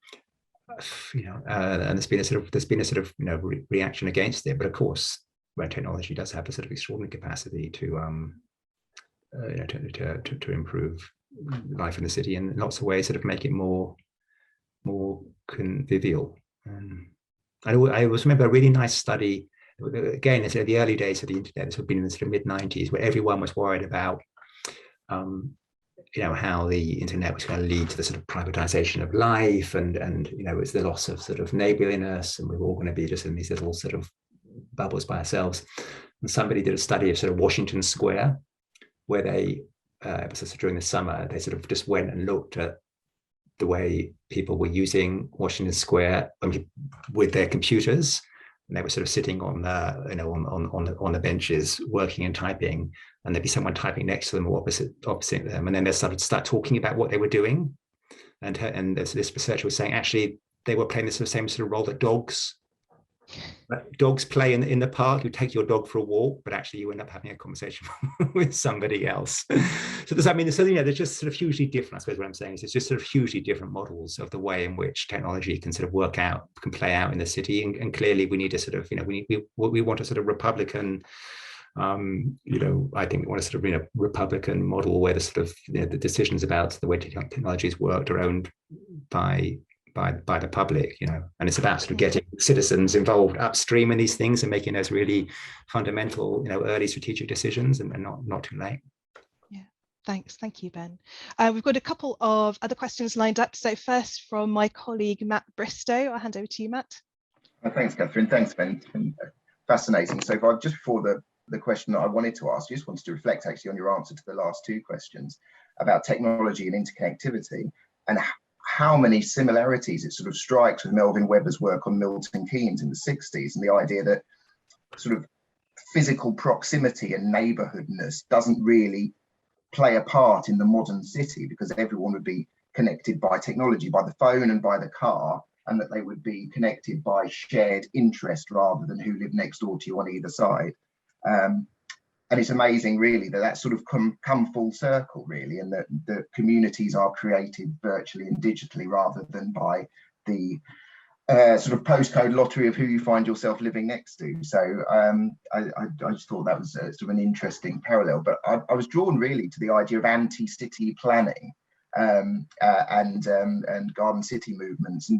know, and there's been a sort of you know, reaction against it. But of course, where technology does have a sort of extraordinary capacity to you know, to improve life in the city in lots of ways, sort of make it more convivial. I always remember a really nice study, again, it's the early days of the internet, this would have been in the sort of mid-90s, where everyone was worried about you know, how the internet was going to lead to the sort of privatization of life, and you know, it's the loss of sort of neighborliness, and we're all going to be just in these little sort of bubbles by ourselves. And somebody did a study of sort of Washington Square, where they it was during the summer, they sort of just went and looked at the way people were using Washington Square with their computers, and they were sort of sitting on the, you know, on the benches working and typing, and there'd be someone typing next to them or opposite them, and then they start talking about what they were doing, and this researcher was saying actually they were playing the same sort of role that dogs play in the park. You take your dog for a walk, but actually you end up having a conversation with somebody else. So does that mean, so, you know, they're just sort of hugely different, I suppose what I'm saying is it's just sort of hugely different models of the way in which technology can sort of play out in the city. And clearly we need to sort of, you know, we want a sort of Republican, you know, I think we want a sort of, you know, Republican model where the sort of, you know, the decisions about the way technologies worked are owned by the public, you know, and it's about sort of getting citizens involved upstream in these things and making those really fundamental, you know, early strategic decisions, and not too late. Yeah, thank you, Ben. We've got a couple of other questions lined up. So first from my colleague Matt Bristow, I'll hand over to you, Matt. Thanks, Catherine. Thanks, Ben. It's been fascinating. So far, just before the question that I wanted to ask, I just wanted to reflect actually on your answer to the last two questions about technology and interconnectivity, and how many similarities it sort of strikes with Melvin Webber's work on Milton Keynes in the 60s, and the idea that sort of physical proximity and neighborhoodness doesn't really play a part in the modern city, because everyone would be connected by technology, by the phone and by the car, and that they would be connected by shared interest rather than who lived next door to you on either side. And it's amazing, really, that that's sort of come full circle, really, and that the communities are created virtually and digitally rather than by the sort of postcode lottery of who you find yourself living next to. So I just thought that was sort of an interesting parallel. But I was drawn really to the idea of anti-city planning and garden city movements. And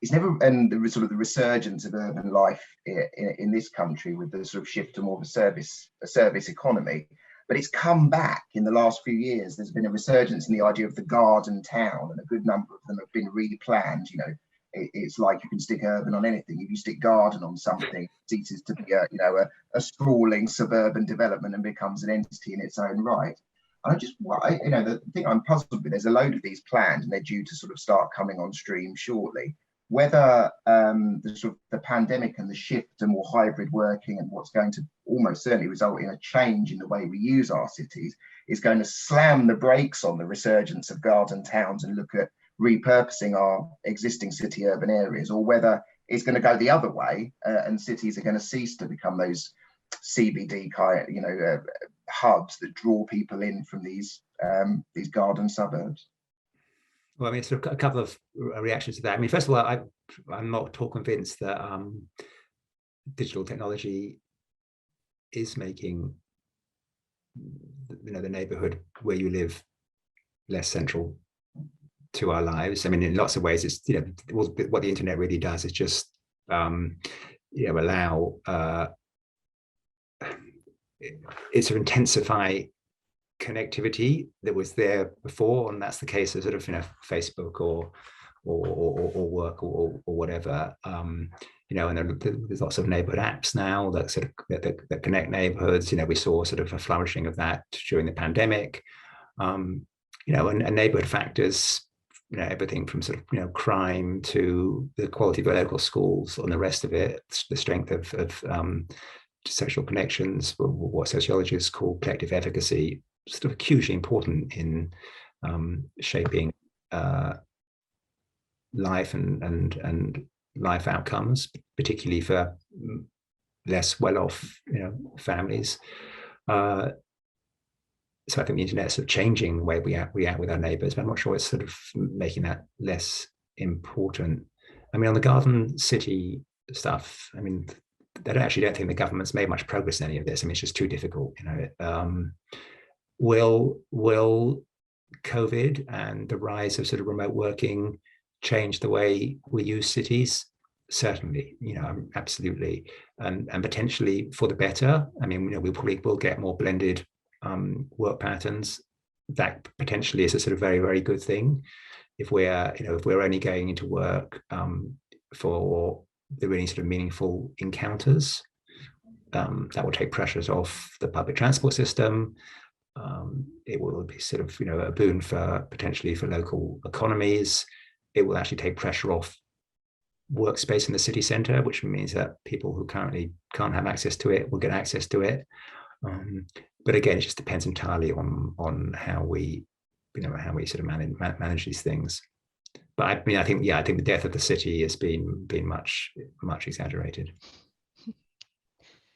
it's never, and the sort of the resurgence of urban life in this country with the sort of shift to more of a service economy, but it's come back in the last few years. There's been a resurgence in the idea of the garden town, and a good number of them have been replanned. You know, it's like you can stick urban on anything. If you stick garden on something, it ceases to be a sprawling suburban development and becomes an entity in its own right. I just, the thing I'm puzzled with, there's a load of these planned and they're due to sort of start coming on stream shortly. Whether the pandemic and the shift to more hybrid working and what's going to almost certainly result in a change in the way we use our cities is going to slam the brakes on the resurgence of garden towns and look at repurposing our existing city urban areas, or whether it's going to go the other way and cities are going to cease to become those CBD hubs that draw people in from these garden suburbs. Well, I mean, sort of a couple of reactions to that. I mean, first of all, I'm not at all convinced that digital technology is making, the neighborhood where you live less central to our lives. I mean, in lots of ways, it's, what the internet really does is just, allow it to intensify connectivity that was there before, and that's the case of sort of Facebook or work or whatever. And there's lots of neighborhood apps now that sort of that connect neighborhoods. We saw sort of a flourishing of that during the pandemic. And neighborhood factors, everything from sort of crime to the quality of local schools and the rest of it, the strength of social connections, what sociologists call collective efficacy, sort of hugely important in shaping life and life outcomes, particularly for less well-off families. So I think the internet is sort of changing the way we act with our neighbours, but I'm not sure it's sort of making that less important. I mean, on the garden city stuff, I mean, I don't think the government's made much progress in any of this. I mean, it's just too difficult. Will COVID and the rise of sort of remote working change the way we use cities? Certainly, absolutely, and potentially for the better. I mean, we probably will get more blended work patterns. That potentially is a sort of very, very good thing. If we're only going into work for the really sort of meaningful encounters, that will take pressures off the public transport system. It will be sort of a boon potentially for local economies. It will actually take pressure off workspace in the city centre, which means that people who currently can't have access to it will get access to it. But again, it just depends entirely on how we sort of manage these things. But I mean, I think the death of the city has been much exaggerated.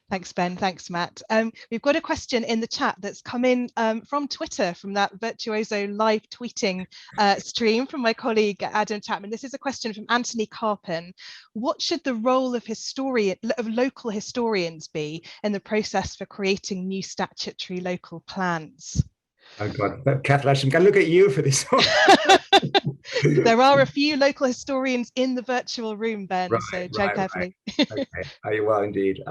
Thanks, Ben. Thanks, Matt. We've got a question in the chat that's come in from Twitter, from that virtuoso live tweeting stream from my colleague Adam Chapman. This is a question from Anthony Carpin. What should the role of local historians be in the process for creating new statutory local plans? Oh God, Catherine, I'm going to look at you for this one. There are a few local historians in the virtual room, Ben, so tread carefully. Okay, are you well indeed?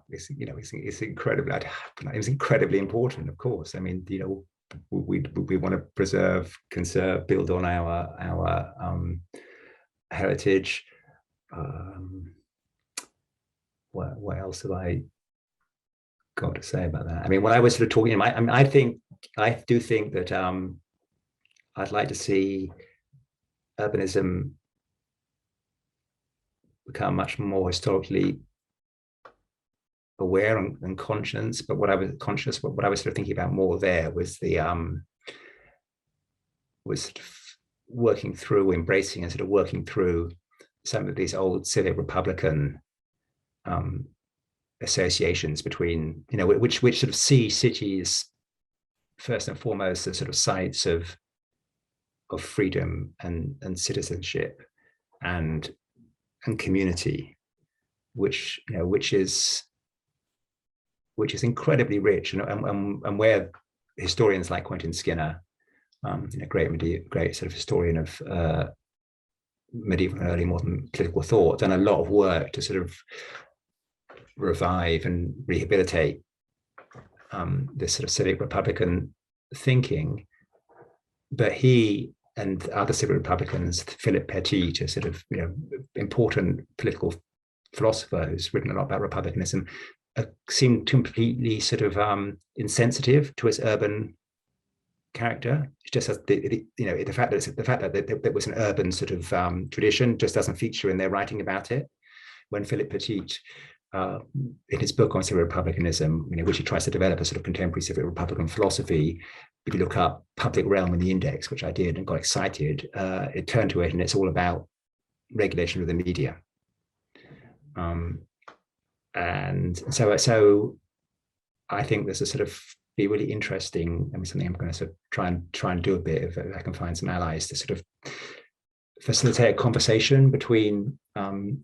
It's incredibly important, of course. I mean, we want to preserve, conserve, build on our heritage. What else have I got to say about that? I mean, when I was sort of talking, I do think that I'd like to see urbanism become much more historically aware and conscious. But what I was sort of thinking about more there was working through, embracing and sort of working through some of these old civic republican associations between, which sort of see cities first and foremost as sort of sites of freedom and citizenship and community, which is incredibly rich, and where historians like Quentin Skinner, great sort of historian of medieval and early modern political thought, done a lot of work to sort of revive and rehabilitate this sort of civic republican thinking. But he and other civic republicans, Philip Petit, a sort of important political philosopher who's written a lot about republicanism, seemed completely sort of insensitive to its urban character. It just has the fact that there was an urban sort of tradition just doesn't feature in their writing about it. When Philip Petit, in his book on civic republicanism, which he tries to develop a sort of contemporary civic republican philosophy, if you look up public realm in the index, which I did and got excited, it turned to it and it's all about regulation of the media. And so I think this is sort of be really interesting. Something I'm going to sort of try and do a bit if I can find some allies to sort of facilitate a conversation between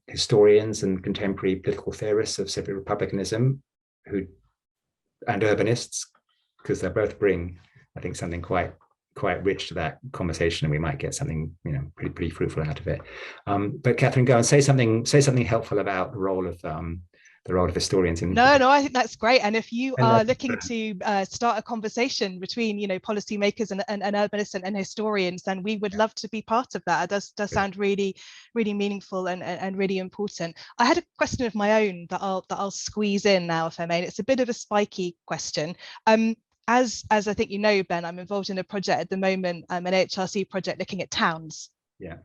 historians and contemporary political theorists of civic republicanism and urbanists, because they both bring, I think, something quite rich to that conversation, and we might get something pretty fruitful out of it. But Catherine, go and say something helpful about the role of historians in. No, I think that's great. And if you are looking to start a conversation between policymakers and urbanists and historians, then we would love to be part of that. It does sound really, really meaningful and really important. I had a question of my own that I'll squeeze in now, if I may. It's a bit of a spiky question. As I think you know, Ben, I'm involved in a project at the moment, an IHRC project looking at towns. Yeah.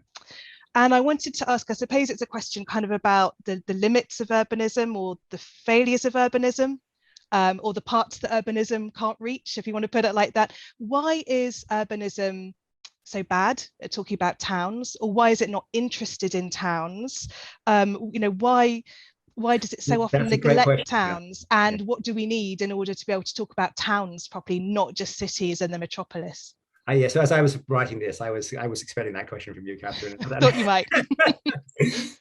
And I wanted to ask, I suppose it's a question kind of about the limits of urbanism or the failures of urbanism, or the parts that urbanism can't reach, if you want to put it like that. Why is urbanism so bad at talking about towns, or why is it not interested in towns? Why does it so often neglect towns? Yeah. And what do we need in order to be able to talk about towns properly, not just cities and the metropolis? Yeah, so as I was writing this, I was expecting that question from you, Catherine. I thought you might.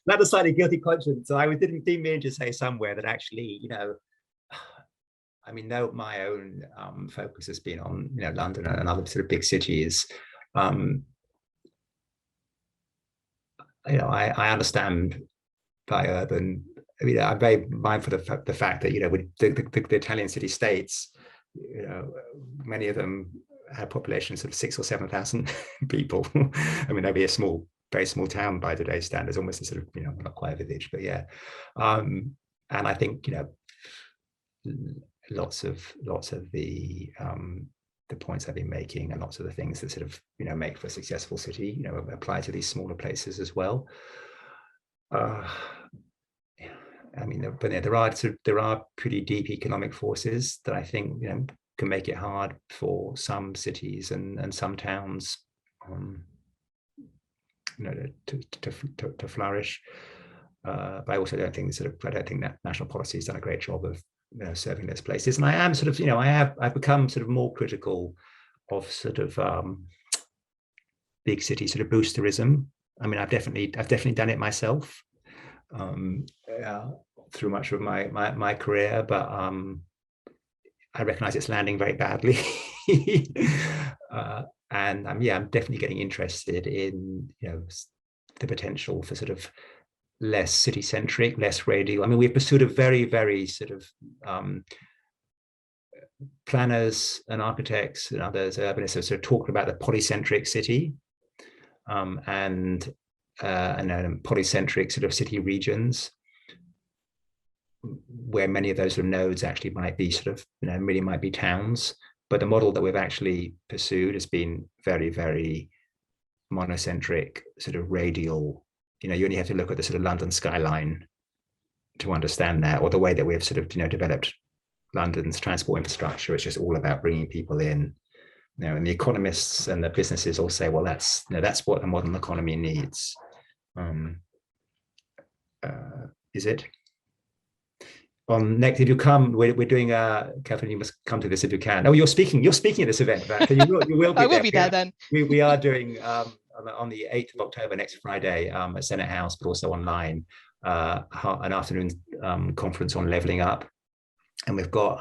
Not a slightly guilty conscience. So I didn't mean to say somewhere that actually, my own focus has been on, London and other sort of big cities. I understand by urban. I'm very mindful of the fact that, the Italian city-states, many of them have populations of 6,000 or 7,000 people. That'd be a very small town by today's standards, almost a sort of, not quite a village, but yeah. And I think, lots of the points I've been making and lots of the things that sort of, make for a successful city, apply to these smaller places as well. But there are pretty deep economic forces that I think, can make it hard for some cities and some towns, to flourish. But I also don't think that national policy has done a great job of serving those places. And I am sort of, I've become sort of more critical of sort of big city sort of boosterism. I've definitely done it myself through much of my career, but I recognize it's landing very badly. And I'm definitely getting interested in, the potential for sort of less city-centric, less radial. We've pursued a very, very sort of planners and architects and others, urbanists, have sort of talked about the polycentric city and polycentric sort of city regions, where many of those sort of nodes actually might be sort of, really might be towns. But the model that we've actually pursued has been very, very monocentric, sort of radial. You only have to look at the sort of London skyline to understand that, or the way that we've sort of, developed London's transport infrastructure. It's just all about bringing people in. And the economists and the businesses all say, well, that's what the modern economy needs. Is it? Next, if you come, we're doing Catherine, you must come to this if you can. Oh, you're speaking at this event. You will be I will be there then. We are doing on the 8th of October, next Friday, at Senate House, but also online, an afternoon conference on levelling up. And we've got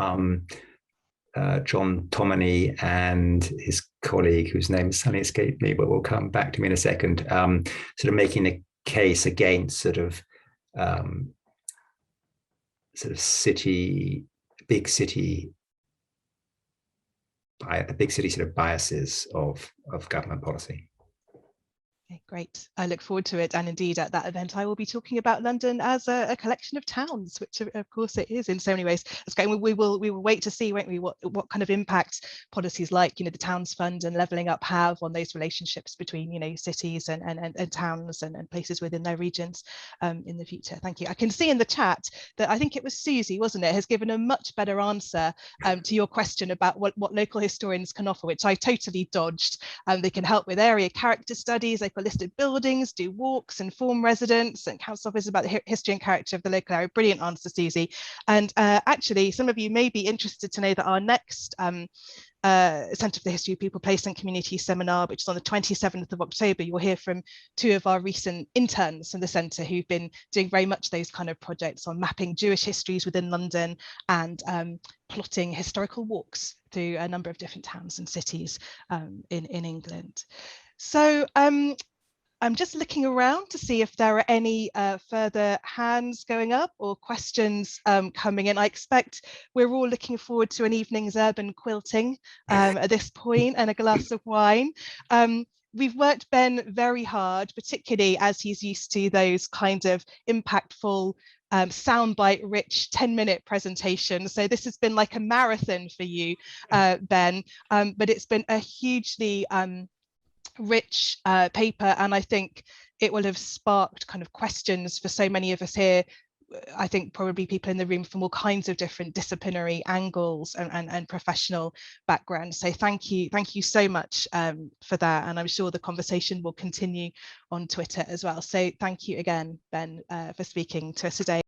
John Tomany and his colleague, whose name suddenly escaped me, but will come back to me in a second, sort of making a case against sort of big city sort of biases of government policy. Okay, great. I look forward to it. And indeed, at that event, I will be talking about London as a collection of towns, which of course it is in so many ways. That's great. We will wait to see, won't we, what kind of impact policies like, the Towns Fund and Levelling Up have on those relationships between, cities and towns and places within their regions in the future. Thank you. I can see in the chat that I think it was Susie, wasn't it, has given a much better answer to your question about what local historians can offer, which I totally dodged. They can help with area character studies, they listed buildings, do walks, inform residents and council officers about the history and character of the local area. Brilliant answer, Susie. And actually, some of you may be interested to know that our next Centre for the History of People, Place and Community seminar, which is on the 27th of October, you'll hear from two of our recent interns from the centre who've been doing very much those kind of projects on mapping Jewish histories within London and plotting historical walks through a number of different towns and cities in England. So I'm just looking around to see if there are any further hands going up or questions coming in. I expect we're all looking forward to an evening's urban quilting at this point and a glass of wine. We've worked Ben very hard, particularly as he's used to those kind of impactful soundbite rich 10-minute presentation. So this has been like a marathon for you, Ben, but it's been a hugely rich paper, and I think it will have sparked kind of questions for so many of us here. I think probably people in the room from all kinds of different disciplinary angles and professional backgrounds. So thank you so much for that, and I'm sure the conversation will continue on Twitter as well. So thank you again, Ben, for speaking to us today.